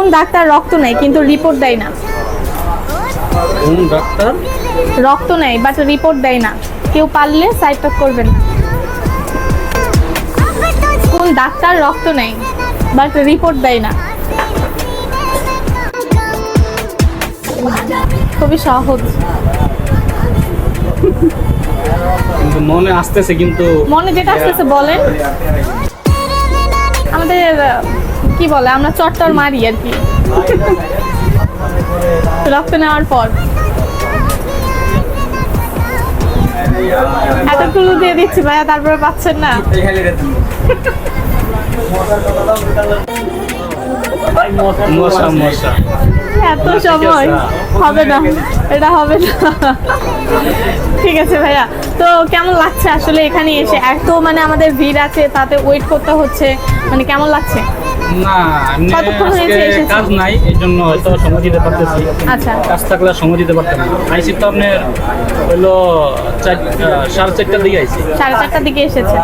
কোন ডাক্তার রক্ত নেয় কিন্তু রিপোর্ট দেয় না? কোন ডাক্তার রক্ত নেয় বাট রিপোর্ট দেয় না? কেউ পারলে সাইড টক করবেন। কোন ডাক্তার রক্ত নেয় বাট রিপোর্ট দেয় না? খুবই সহজ। কিন্তু মনে আসতেছে, কিন্তু মনে যেটা আসতেছে বলেন। আমাদের কি বলে, আমরা চট্টর মারি আর কি রক্ত নেওয়ার পর। এত ক্লু দিয়ে দিচ্ছি ভাইয়া, তারপরে পাচ্ছেন না। মশা মশা। এত সময় হবে না, এটা হবে না। ঠিক আছে ভাইয়া, তো কেমন লাগছে আসলে এখানে এসে? এত মানে আমাদের ভিড় আছে, তাতে ওয়েট করতে হচ্ছে, মানে কেমন লাগছে? না, এমনি কতক্ষণ হয়েছে আজকে এসেছেন? কাজ নাই, এই জন্য হয়তো সময় দিতে পারতেছি। আচ্ছা। কাজ থাকলে সময় দিতে পারতাম না। আইসি তো আপনার হইলো 4:30টার দিকে আইসি। 4:30টার দিকে এসেছে।